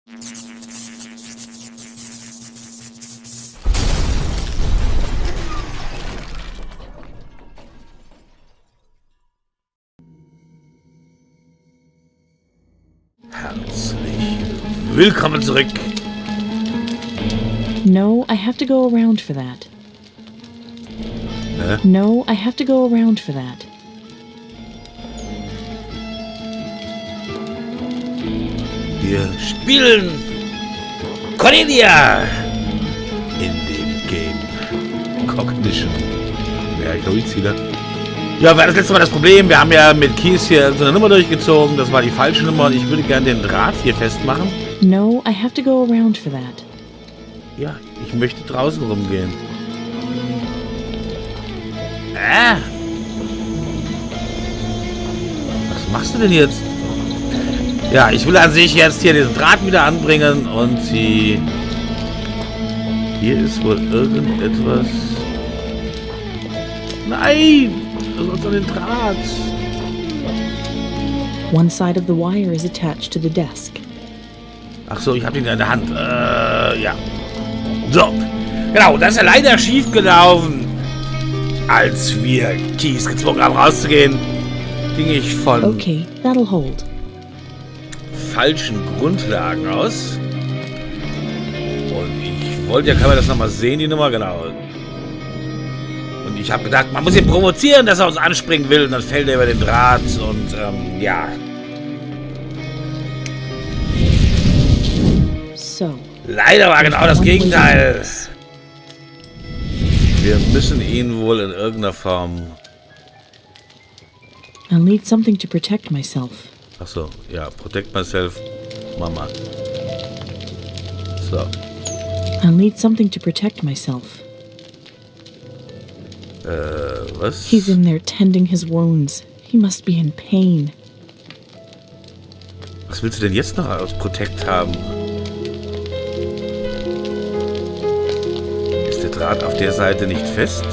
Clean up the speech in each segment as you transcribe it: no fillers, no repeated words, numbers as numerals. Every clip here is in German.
Herzlich willkommen zurück. No, I have to go around for that. No, I have to go around for that. Wir spielen Cornelia in dem Game Cognition. Ja, ich glaube, ich ziehe das. Ja, war das letzte Mal das Problem. Wir haben ja mit Kies hier so eine Nummer durchgezogen. Das war die falsche Nummer und ich würde gerne den Draht hier festmachen. No, I have to go around for that. Ja, ich möchte draußen rumgehen. Was machst du denn jetzt? Ja, ich will an sich jetzt hier diesen Draht wieder anbringen und sie... Hier ist wohl irgendetwas... Nein! Das ist an den Draht. One side of the wire is attached to the desk. Ach so, ich habe ihn in der Hand. Ja. So. Genau, das ist ja leider schief gelaufen. Als wir Kies gezwungen haben rauszugehen, ging ich von Okay, that'll hold. falschen Grundlagen aus. Und ich wollte ja, kann man das nochmal sehen, die Nummer, genau. Und ich habe gedacht, man muss ihn provozieren, dass er uns anspringen will. Und dann fällt er über den Draht und, ja. So. Leider war genau das Gegenteil. Wir müssen ihn wohl in irgendeiner Form... I'll need something to protect myself. Achso, ja, protect myself, Mama. So. I'll need something to protect myself. Was? He's in there tending his wounds. He must be in pain. Was willst du denn jetzt noch als Protect haben? Ist der Draht auf der Seite nicht fest?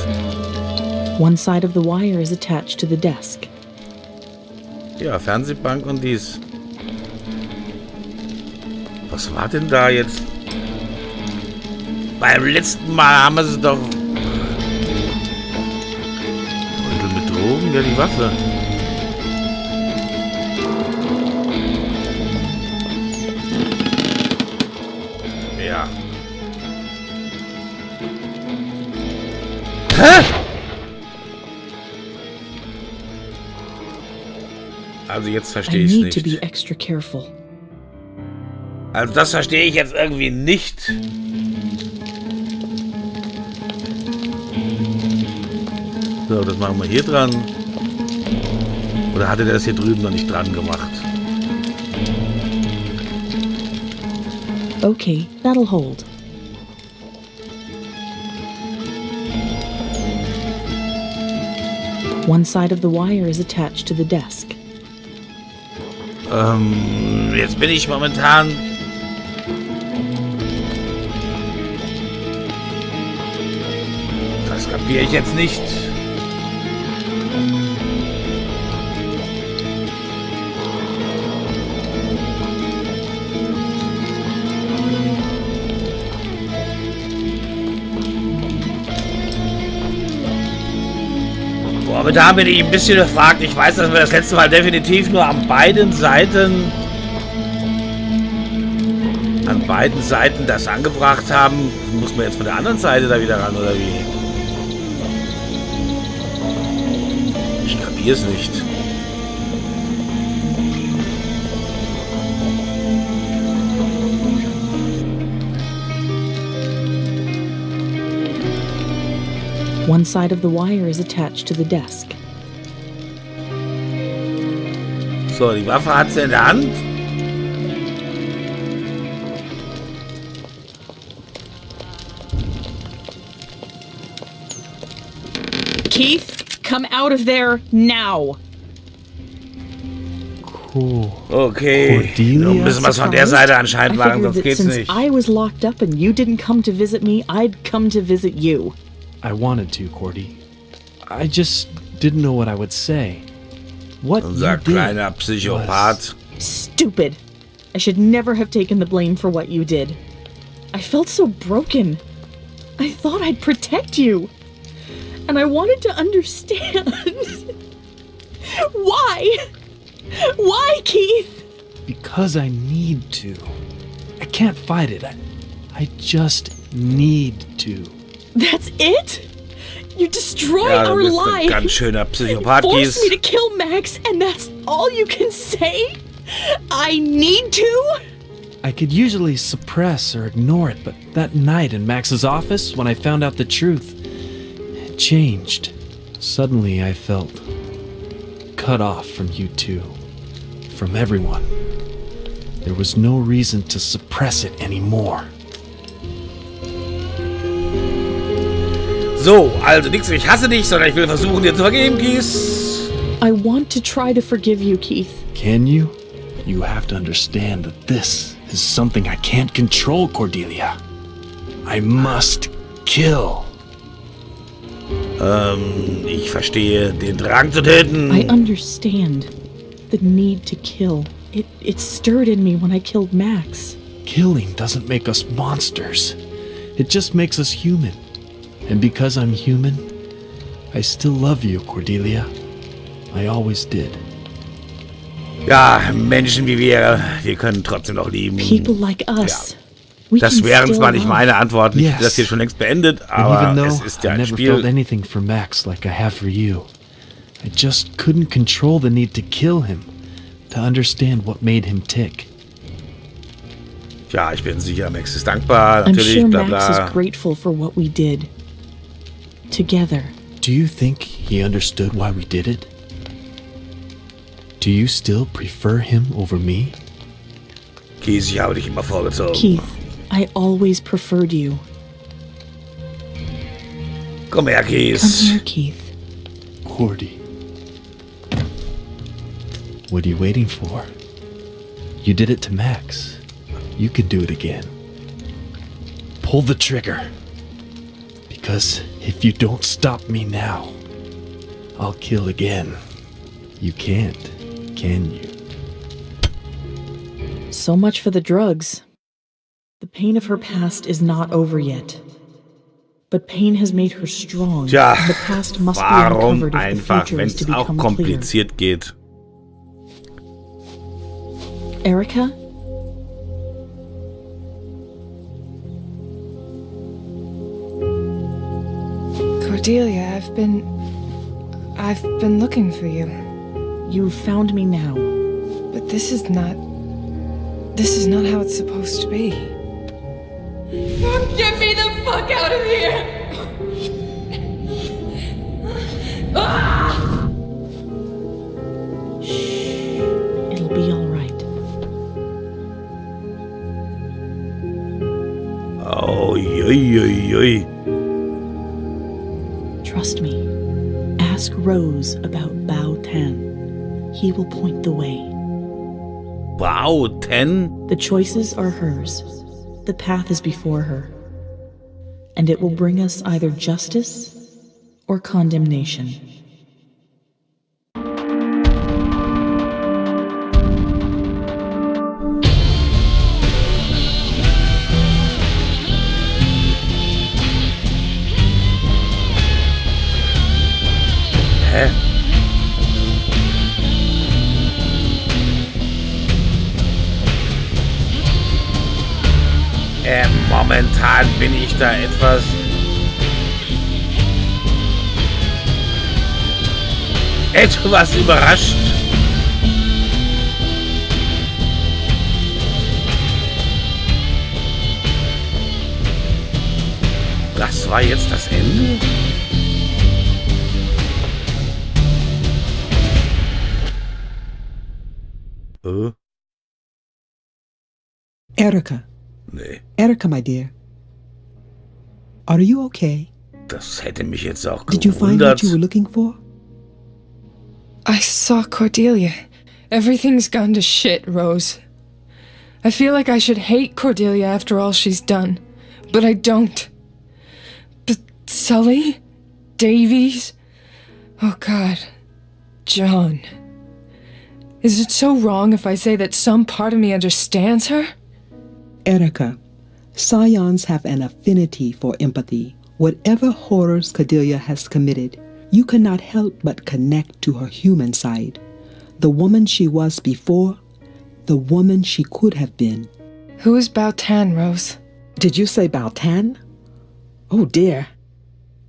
One side of the wire is attached to the desk. Ja, Fernsehbank und dies. Was war denn da jetzt? Beim letzten Mal haben wir sie doch... Beutel mit Drogen? Ja, die Waffe. Ja. Hä? Also jetzt verstehe ich es need to be nicht. extra careful. Also das verstehe ich jetzt irgendwie nicht. So, das machen wir hier dran. Oder hatte der das hier drüben noch nicht dran gemacht? Okay, that'll hold. One side of the wire is attached to the desk. Jetzt bin ich momentan... Das kapiere ich jetzt nicht. Momentan bin ich ein bisschen gefragt. Ich weiß, dass wir das letzte Mal definitiv nur an beiden Seiten das angebracht haben. Muss man jetzt von der anderen Seite da wieder ran, oder wie? Ich kapiere es nicht. One side of the wire is attached to the desk. So, die Waffe hat sie in der Hand. Keith, come out of there now. Cool. Okay. Nun müssen wir es von der Seite anscheinend machen, sonst geht's since nicht. I was locked up and you didn't come to visit me, I'd come to visit you. I wanted to, Cordy. I just didn't know what I would say. What Unser you did kleiner Psychopath. Stupid. I should never have taken the blame for what you did. I felt so broken. I thought I'd protect you. And I wanted to understand. Why? Why, Keith? Because I need to. I can't fight it. I just need to. That's it? You destroy Ja, du our bist ein lives. ganz schöner Psychopath, Force me Kies. to kill Max, and that's all you can say? I need to? I could usually suppress or ignore it, but that night in Max's office, when I found out the truth, it changed. Suddenly I felt cut off from you two, from everyone. There was no reason to suppress it anymore. So, also nix, ich hasse dich, sondern ich will versuchen, dir zu vergeben, Kies. I want to try to forgive you, Keith. Can you? You have to understand that this is something I can't control, Cordelia. I must kill. Ich verstehe den Drang zu töten. I understand the need to kill. It stirred in me when I killed Max. Killing doesn't make us monsters. It just makes us human. And because I'm human, I still love you, Cordelia. I always did. Ja, Menschen wie wir können trotzdem noch lieben. People like us. Ja. We Das can wären still zwar nicht love. meine Antworten, ich Yes. hätte das hier schon längst beendet, And even aber though es ist ja I ein never felt Spiel. anything for Max like I have for you, I just couldn't control the need to kill him, to understand what made him tick. Ja, ich bin sicher, Max ist dankbar, I'm natürlich, sure bla Max bla. is grateful for what we did. Together. Do you think he understood why we did it? Do you still prefer him over me? Kies, ich habe dich immer vorgezogen. Keith, I always preferred you. Komm her, Come Kies. here, Keith. Cordy. What are you waiting for? You did it to Max. You can do it again. Pull the trigger. Because if you don't stop me now, I'll kill again. You can't, can you? So much for the drugs. The pain of her past is not over yet. But pain has made her strong. Tja, The past must be warum uncovered if the einfach, future wenn is to es auch become clear. kompliziert geht? Erica? Cordelia, I've been looking for you. You found me now. But this is not how it's supposed to be. Get me the fuck out of here! It'll be all right. Oh, ui, ui, ui. Trust me. Ask Rose about Ban Tang. He will point the way. Wow, 10? The choices are hers. The path is before her. And it will bring us either justice or condemnation. Hä? Momentan bin ich da etwas überrascht. Das war jetzt das Ende? Erica. Nee, Erica, my dear. Are you okay? das hätte mich jetzt auch Did you find what gewundert. you were looking for? I saw Cordelia. Everything's gone to shit, Rose. I feel like I should hate Cordelia after all she's done, but I don't. But Sully? Davies? Oh God. John. Is it so wrong if I say that some part of me understands her? Erica, Scions have an affinity for empathy. Whatever horrors Cordelia has committed, you cannot help but connect to her human side. The woman she was before, the woman she could have been. Who is Ban Tang, Rose? Did you say Ban Tang? Oh dear.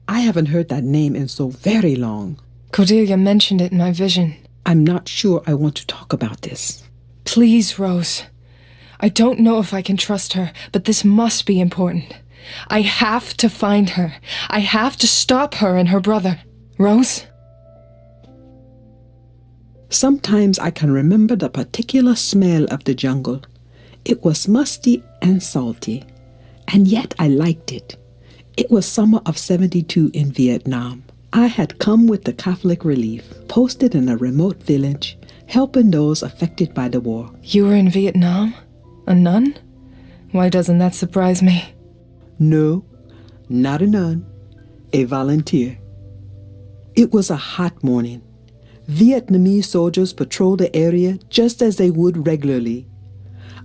I haven't heard that name in so very long. Cordelia mentioned it in my vision. I'm not sure I want to talk about this. Please, Rose. I don't know if I can trust her, but this must be important. I have to find her. I have to stop her and her brother. Rose? Sometimes I can remember the particular smell of the jungle. It was musty and salty, and yet I liked it. It was summer of '72 in Vietnam. I had come with the Catholic Relief, posted in a remote village, helping those affected by the war. You were in Vietnam? A nun? Why doesn't that surprise me? No, not a nun, a volunteer. It was a hot morning. Vietnamese soldiers patrolled the area just as they would regularly.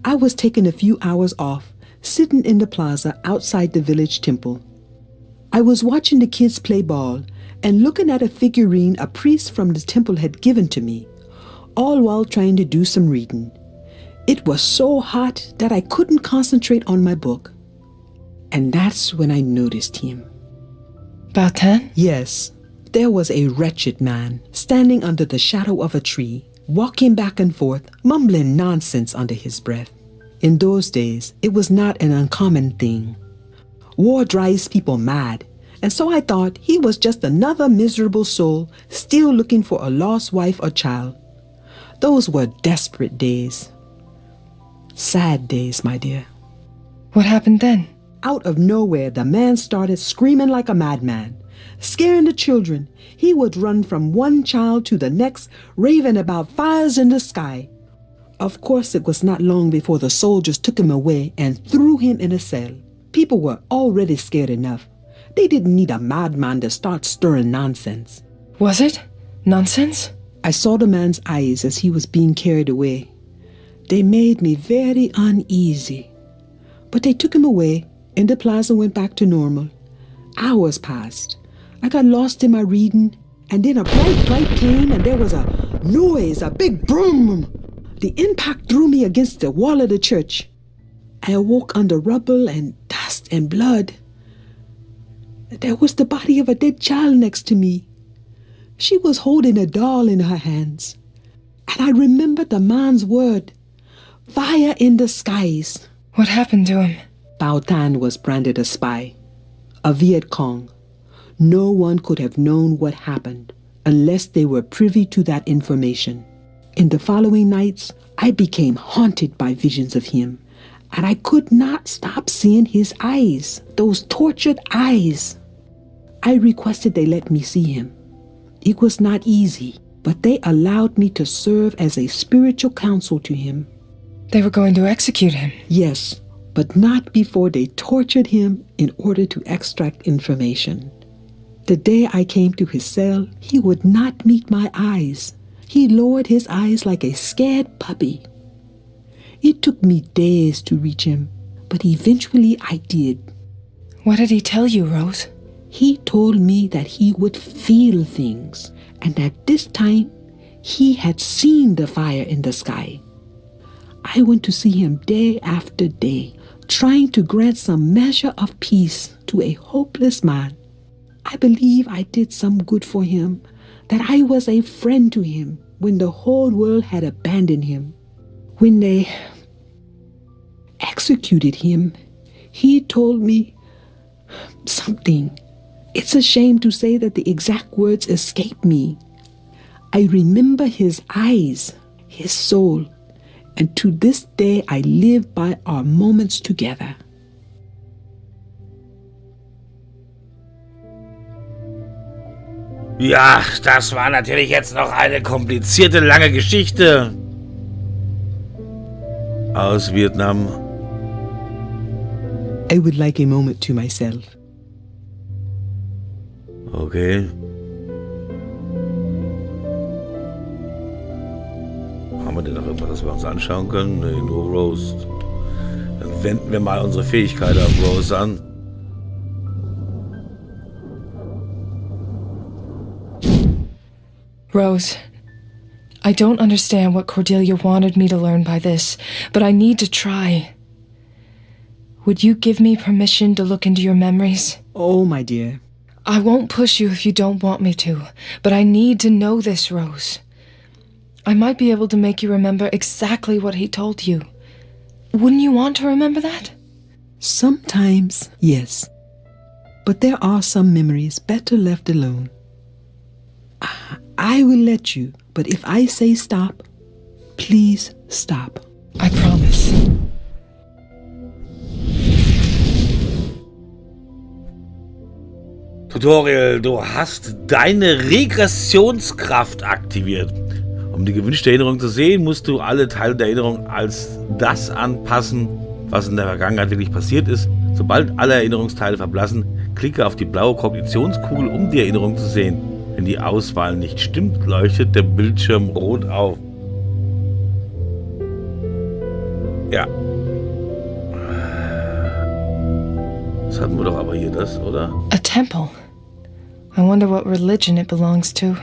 I was taking a few hours off, sitting in the plaza outside the village temple. I was watching the kids play ball and looking at a figurine a priest from the temple had given to me, all while trying to do some reading. It was so hot that I couldn't concentrate on my book. And that's when I noticed him. Ban Tang? Yes, there was a wretched man standing under the shadow of a tree, walking back and forth, mumbling nonsense under his breath. In those days, it was not an uncommon thing. War drives people mad, and so I thought he was just another miserable soul still looking for a lost wife or child. Those were desperate days. Sad days, my dear. What happened then? Out of nowhere, the man started screaming like a madman, scaring the children. He would run from one child to the next, raving about fires in the sky. Of course, it was not long before the soldiers took him away and threw him in a cell. People were already scared enough. They didn't need a madman to start stirring nonsense. Was it? Nonsense? I saw the man's eyes as he was being carried away. They made me very uneasy. But they took him away, and the plaza went back to normal. Hours passed. I got lost in my reading, and then a bright light came, and there was a noise, a big boom. The impact threw me against the wall of the church. I awoke under rubble and dust and blood. There was the body of a dead child next to me. She was holding a doll in her hands. And I remembered the man's word, fire in the skies. What happened to him? Ban Tang was branded a spy, a Viet Cong. No one could have known what happened unless they were privy to that information. In the following nights, I became haunted by visions of him, and I could not stop seeing his eyes, those tortured eyes. I requested they let me see him. It was not easy, but they allowed me to serve as a spiritual counsel to him. They were going to execute him. Yes, but not before they tortured him in order to extract information. The day I came to his cell, he would not meet my eyes. He lowered his eyes like a scared puppy. It took me days to reach him, but eventually I did. What did he tell you, Rose? He told me that he would feel things, and that this time he had seen the fire in the sky. I went to see him day after day, trying to grant some measure of peace to a hopeless man. I believe I did some good for him, that I was a friend to him when the whole world had abandoned him. When they executed him, he told me something. It's a shame to say that the exact words escape me. I remember his eyes, his soul, and to this day I live by our moments together. Ja, das war natürlich jetzt noch eine komplizierte, lange Geschichte aus Vietnam. I would like a moment to myself. Okay. Haben wir denn noch irgendwas, das wir uns anschauen können? Nee, nur Rose. Dann wenden wir mal unsere Fähigkeit auf Rose an. Rose, I don't understand what Cordelia wanted me to learn by this, but I need to try. Would you give me permission to look into your memories? Oh, my dear. I won't push you if you don't want me to, but I need to know this, Rose. I might be able to make you remember exactly what he told you. Wouldn't you want to remember that? Sometimes, yes. But there are some memories better left alone. I will let you, but if I say stop, please stop. I promise. Tutorial, du hast deine Regressionskraft aktiviert. Um die gewünschte Erinnerung zu sehen, musst du alle Teile der Erinnerung als das anpassen, was in der Vergangenheit wirklich passiert ist. Sobald alle Erinnerungsteile verblassen, klicke auf die blaue Kognitionskugel, um die Erinnerung zu sehen. Wenn die Auswahl nicht stimmt, leuchtet der Bildschirm rot auf. Ja. Das hatten wir doch aber hier, das, oder? A temple. I wonder what religion it belongs to.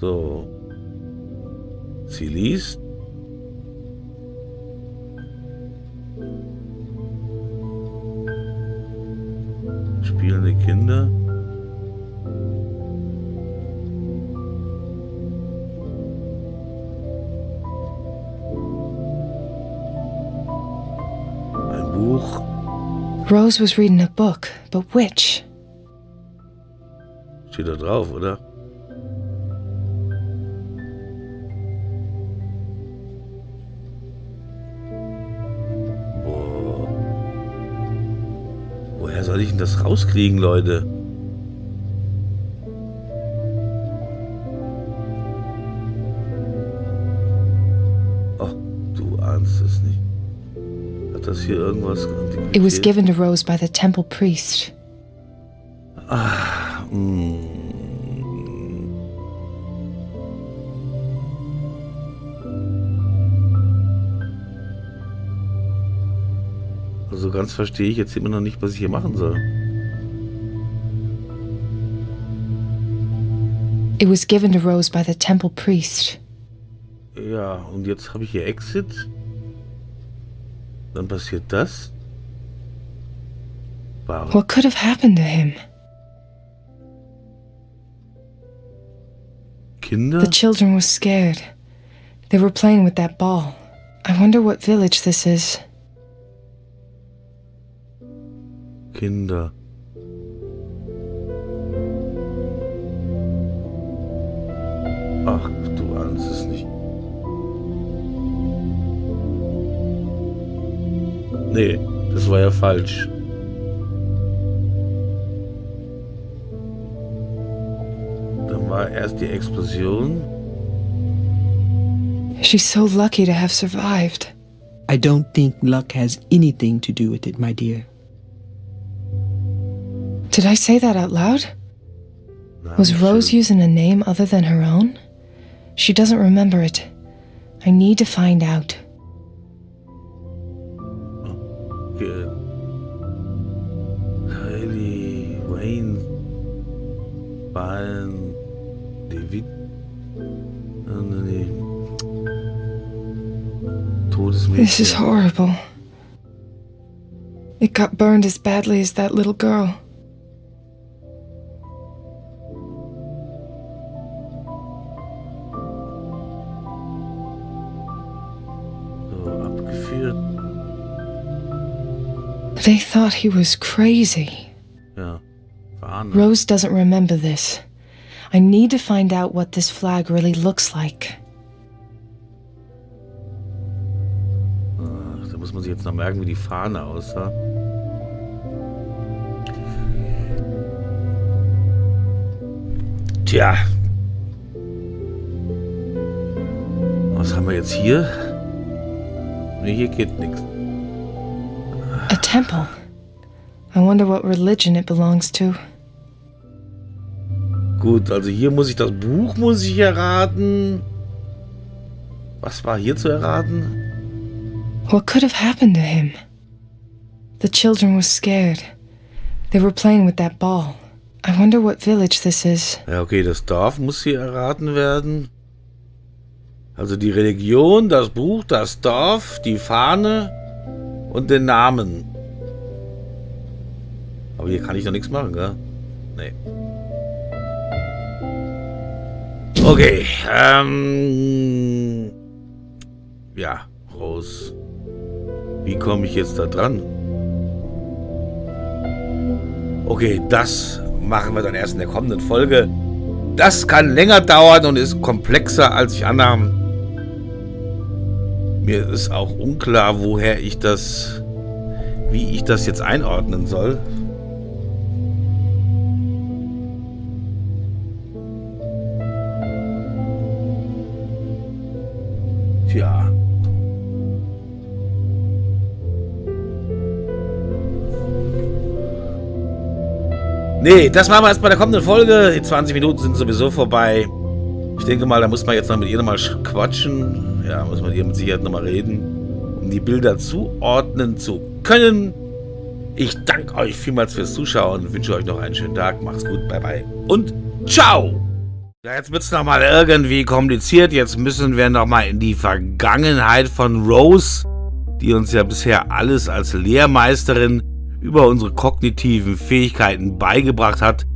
So. Sie liest. Spielende Kinder. Ein Buch. Rose was reading a book, but which? Steht da drauf, oder? Boah. Woher soll ich denn das rauskriegen, Leute? Ach, du ahnst es nicht. Hat das hier irgendwas? It was given to Rose by the temple priest. Also ganz verstehe ich jetzt immer noch nicht, was ich hier machen soll. It was given to Rose by the temple priest. Ja, und jetzt habe ich hier Exit. Dann passiert das. Warum? What could have happened to him? Kinder? The children were scared. They were playing with that ball. I wonder what village this is. Kinder. Ach, du ahnst es nicht. Nee, das war ja falsch. Dann war erst die Explosion. She's so lucky to have survived. I don't think luck has anything to do with it, my dear. Did I say that out loud? Na, Was Rose schön. using a name other than her own? She doesn't remember it. I need to find out. Okay. Kylie, Wayne, Ban, David. Nee. Todesmädchen. This is horrible. It got burned as badly as that little girl. So, abgeführt. They thought he was crazy. Ja, verhandelt. Rose doesn't remember this. I need to find out what this flag really looks like. Ach, da muss man sich jetzt noch merken, wie die Fahne aussah. Tja. Was haben wir jetzt hier? Ne, hier geht nichts. A temple. I wonder what religion it belongs to. Gut, also hier muss ich das Buch erraten. Was war hier zu erraten? What could have happened to him? The children were scared. They were playing with that ball. I wonder what village this is. Ja, okay, das Dorf muss hier erraten werden. Also die Religion, das Buch, das Dorf, die Fahne und den Namen. Aber hier kann ich noch nichts machen, gell? Nee. Okay, ja, Rose. Wie komme ich jetzt da dran? Okay, das machen wir dann erst in der kommenden Folge. Das kann länger dauern und ist komplexer, als ich annahm. Mir ist auch unklar, wie ich das jetzt einordnen soll. Tja. Nee, das machen wir erst bei der kommenden Folge. Die 20 Minuten sind sowieso vorbei. Ich denke mal, da muss man jetzt noch mit ihr nochmal quatschen. Ja, muss man mit ihr mit Sicherheit nochmal reden, um die Bilder zuordnen zu können. Ich danke euch vielmals fürs Zuschauen. Wünsche euch noch einen schönen Tag. Macht's gut, bye bye und ciao! Ja, jetzt wird's nochmal irgendwie kompliziert. Jetzt müssen wir nochmal in die Vergangenheit von Rose, die uns ja bisher alles als Lehrmeisterin über unsere kognitiven Fähigkeiten beigebracht hat.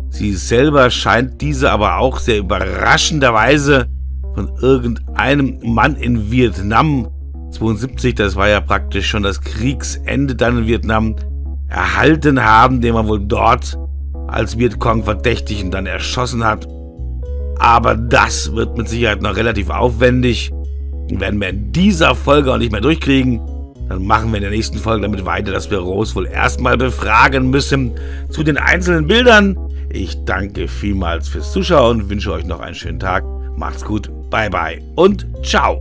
Sie selber scheint diese aber auch sehr überraschenderweise von irgendeinem Mann in Vietnam 72, das war ja praktisch schon das Kriegsende dann in Vietnam, erhalten haben, den man wohl dort als Vietcong Verdächtigen dann erschossen hat. Aber das wird mit Sicherheit noch relativ aufwendig und werden wir in dieser Folge auch nicht mehr durchkriegen. Dann machen wir in der nächsten Folge damit weiter, dass wir Rose wohl erstmal befragen müssen zu den einzelnen Bildern. Ich danke vielmals fürs Zuschauen, wünsche euch noch einen schönen Tag. Macht's gut, bye bye und ciao.